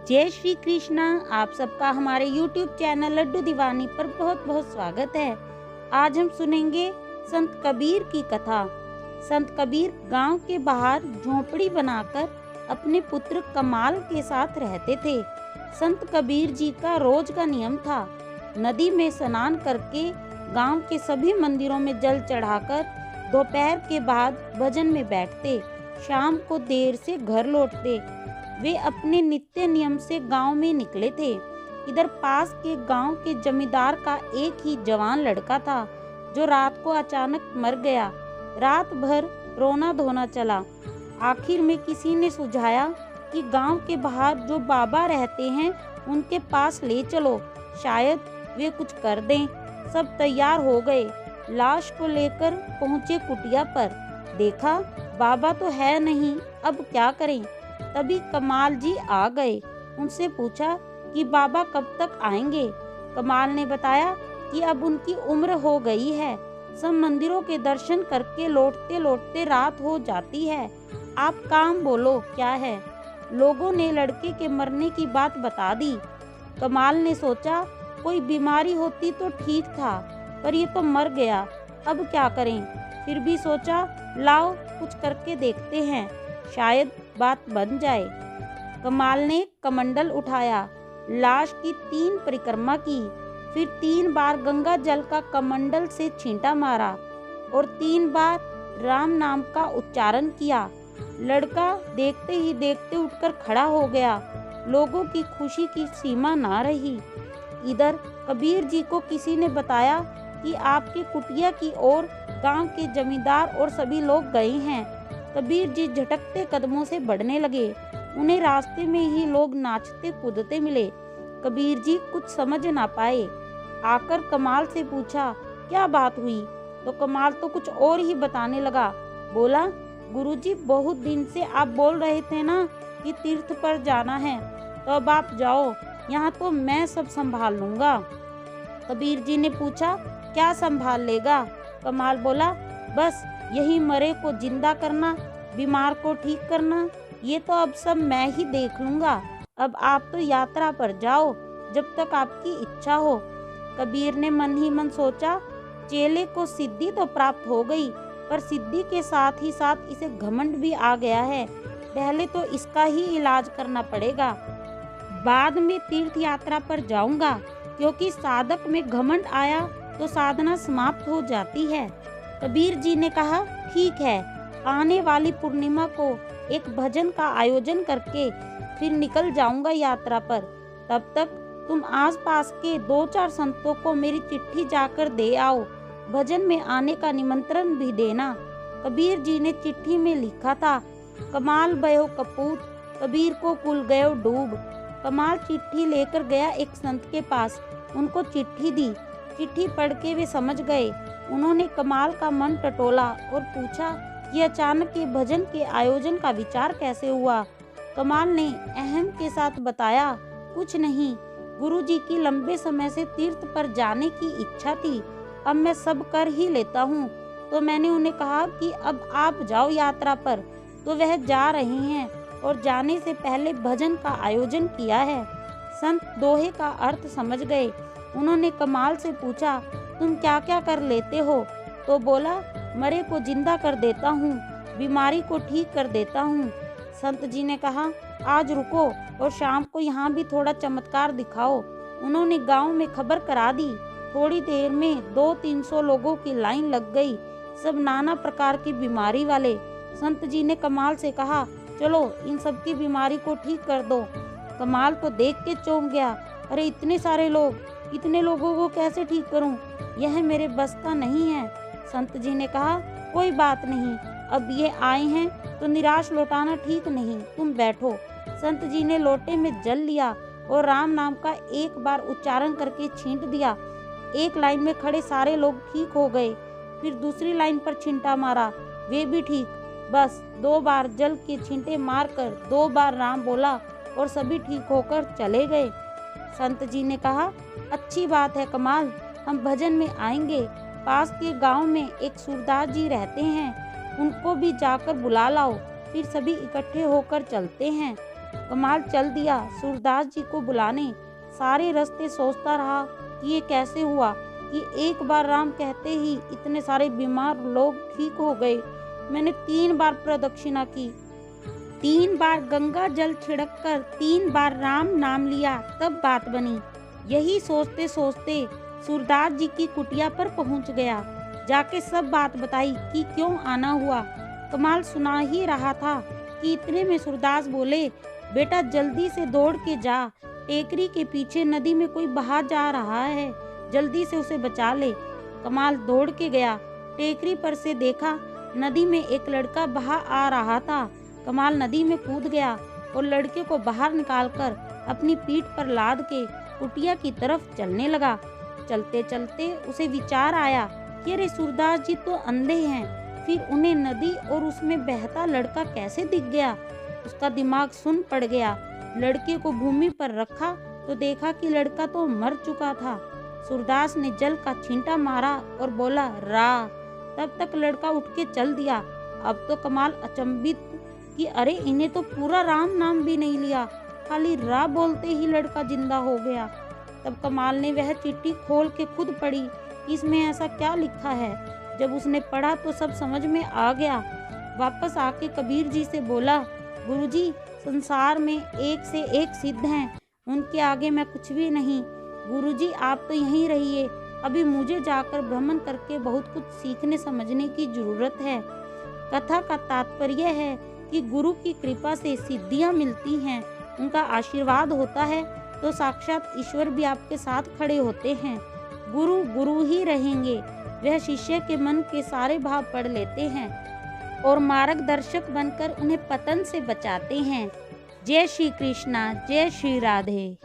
जय श्री कृष्णा। आप सबका हमारे YouTube चैनल लड्डू दीवानी पर बहुत बहुत स्वागत है। आज हम सुनेंगे संत कबीर की कथा। संत कबीर गांव के बाहर झोंपड़ी बनाकर अपने पुत्र कमाल के साथ रहते थे। संत कबीर जी का रोज का नियम था, नदी में स्नान करके गांव के सभी मंदिरों में जल चढ़ाकर दोपहर के बाद भजन में बैठते, शाम को देर से घर लौटते। वे अपने नित्य नियम से गांव में निकले थे। इधर पास के गांव के जमींदार का एक ही जवान लड़का था जो रात को अचानक मर गया। रात भर रोना धोना चला। आखिर में किसी ने सुझाया कि गांव के बाहर जो बाबा रहते हैं उनके पास ले चलो, शायद वे कुछ कर दें। सब तैयार हो गए। लाश को लेकर पहुंचे कुटिया पर। देखा बाबा तो है नहीं, अब क्या करें। तभी कमाल जी आ गए। उनसे पूछा कि बाबा कब तक आएंगे। कमाल ने बताया कि अब उनकी उम्र हो गई है, सब मंदिरों के दर्शन करके लौटते लौटते रात हो जाती है। आप काम बोलो क्या है। लोगों ने लड़के के मरने की बात बता दी। कमाल ने सोचा कोई बीमारी होती तो ठीक था, पर ये तो मर गया, अब क्या करें। फिर भी सोचा लाओ कुछ करके देखते हैं, शायद बात बन जाए। कमाल ने कमंडल उठाया, लाश की 3 परिक्रमा की, फिर 3 बार गंगा जल का कमंडल से छींटा मारा और 3 बार राम नाम का उच्चारण किया। लड़का देखते ही देखते उठकर खड़ा हो गया। लोगों की खुशी की सीमा ना रही। इधर कबीर जी को किसी ने बताया कि आपकी कुटिया की ओर गांव के जमींदार और सभी लोग गए हैं। कबीर जी झटकते कदमों से बढ़ने लगे। उन्हें रास्ते में ही लोग नाचते कूदते मिले। कबीर जी कुछ समझ ना पाए। आकर कमाल से पूछा क्या बात हुई, तो कमाल तो कुछ और ही बताने लगा। बोला गुरुजी, बहुत दिन से आप बोल रहे थे ना कि तीर्थ पर जाना है, तो अब आप जाओ, यहाँ तो मैं सब संभाल लूंगा। कबीर जी ने पूछा क्या संभाल लेगा। कमाल बोला बस यही मरे को जिंदा करना, बीमार को ठीक करना, ये तो अब सब मैं ही देख लूंगा। अब आप तो यात्रा पर जाओ, जब तक आपकी इच्छा हो। कबीर ने मन ही मन सोचा चेले को सिद्धि तो प्राप्त हो गई, पर सिद्धि के साथ ही साथ इसे घमंड भी आ गया है। पहले तो इसका ही इलाज करना पड़ेगा, बाद में तीर्थ यात्रा पर जाऊंगा, क्योंकि साधक में घमंड आया तो साधना समाप्त हो जाती है। कबीर जी ने कहा ठीक है, आने वाली पूर्णिमा को एक भजन का आयोजन करके फिर निकल जाऊंगा यात्रा पर। तब तक तुम आसपास के 2-4 संतों को मेरी चिट्ठी जाकर दे आओ, भजन में आने का निमंत्रण भी देना। कबीर जी ने चिट्ठी में लिखा था, कमाल भयो कपूत, कबीर को कुल गयो डूब। कमाल चिट्ठी लेकर गया एक संत के पास, उनको चिट्ठी दी। चिट्ठी पढ़ के वे समझ गए। उन्होंने कमाल का मन टटोला और पूछा कि अचानक ये भजन के आयोजन का विचार कैसे हुआ। कमाल ने अहम के साथ बताया कुछ नहीं, गुरुजी की लंबे समय से तीर्थ पर जाने की इच्छा थी, अब मैं सब कर ही लेता हूँ, तो मैंने उन्हें कहा कि अब आप जाओ यात्रा पर, तो वह जा रहे हैं और जाने से पहले भजन का आयोजन किया है। संत दोहे का अर्थ समझ गए। उन्होंने कमाल से पूछा तुम क्या क्या कर लेते हो, तो बोला मरे को जिंदा कर देता हूँ, बीमारी को ठीक कर देता हूँ। संत जी ने कहा आज रुको और शाम को यहाँ भी थोड़ा चमत्कार दिखाओ। उन्होंने गांव में खबर करा दी। थोड़ी देर में 200-300 लोगों की लाइन लग गई, सब नाना प्रकार की बीमारी वाले। संत जी ने कमाल से कहा चलो इन सब की बीमारी को ठीक कर दो। कमाल तो देख के चौंक गया, अरे इतने सारे लोग, इतने लोगों को कैसे ठीक करूं, यह मेरे बस का नहीं है। संत जी ने कहा कोई बात नहीं, अब ये आए हैं तो निराश लौटाना ठीक नहीं, तुम बैठो। संत जी ने लोटे में जल लिया और राम नाम का एक बार उच्चारण करके छींट दिया। एक लाइन में खड़े सारे लोग ठीक हो गए। फिर दूसरी लाइन पर छींटा मारा, वे भी ठीक। बस 2 बार जल के छींटे मारकर 2 बार राम बोला और सभी ठीक होकर चले गए। संत जी ने कहा अच्छी बात है कमाल, हम भजन में आएंगे। पास के गांव में एक सूरदास जी रहते हैं, उनको भी जाकर बुला लाओ, फिर सभी इकट्ठे होकर चलते हैं। कमाल चल दिया सूरदास जी को बुलाने। सारे रास्ते सोचता रहा कि ये कैसे हुआ कि एक बार राम कहते ही इतने सारे बीमार लोग ठीक हो गए। मैंने 3 बार प्रदक्षिणा की, 3 बार गंगा जल छिड़क कर 3 बार राम नाम लिया, तब बात बनी। यही सोचते सोचते सूरदास जी की कुटिया पर पहुंच गया। जाके सब बात बताई कि क्यों आना हुआ। कमाल सुना ही रहा था कि इतने में सूरदास बोले, बेटा जल्दी से दौड़ के जा, टेकरी के पीछे नदी में कोई बहा जा रहा है, जल्दी से उसे बचा ले। कमाल दौड़ के गया, टेकरी पर से देखा नदी में एक लड़का बहा आ रहा था। कमाल नदी में कूद गया और लड़के को बाहर निकालकर अपनी पीठ पर लाद के कुटिया की तरफ चलने लगा। चलते चलते उसे विचार आया कि अरे सूरदास जी तो अंधे हैं, फिर उन्हें नदी और उसमें बहता लड़का कैसे दिख गया। उसका दिमाग सुन पड़ गया। लड़के को भूमि पर रखा तो देखा कि लड़का तो मर चुका था। सूरदास ने जल का छींटा मारा और बोला रा। तब तक लड़का उठ के चल दिया। अब तो कमाल अचंभित कि अरे इन्हें तो पूरा राम नाम भी नहीं लिया, खाली रा बोलते ही लड़का जिंदा हो गया। तब कमाल ने वह चिट्ठी खोल के खुद पढ़ी, इसमें ऐसा क्या लिखा है। जब उसने पढ़ा तो सब समझ में आ गया। वापस आके कबीर जी से बोला, गुरुजी संसार में एक से एक सिद्ध हैं, उनके आगे मैं कुछ भी नहीं। गुरुजी आप तो यहीं रहिए, अभी मुझे जाकर भ्रमण करके बहुत कुछ सीखने समझने की जरूरत है। कथा का तात्पर्य है कि गुरु की कृपा से सिद्धियां मिलती हैं, उनका आशीर्वाद होता है तो साक्षात ईश्वर भी आपके साथ खड़े होते हैं। गुरु गुरु ही रहेंगे, वह शिष्य के मन के सारे भाव पढ़ लेते हैं और मार्गदर्शक बनकर उन्हें पतन से बचाते हैं। जय श्री कृष्णा, जय श्री राधे।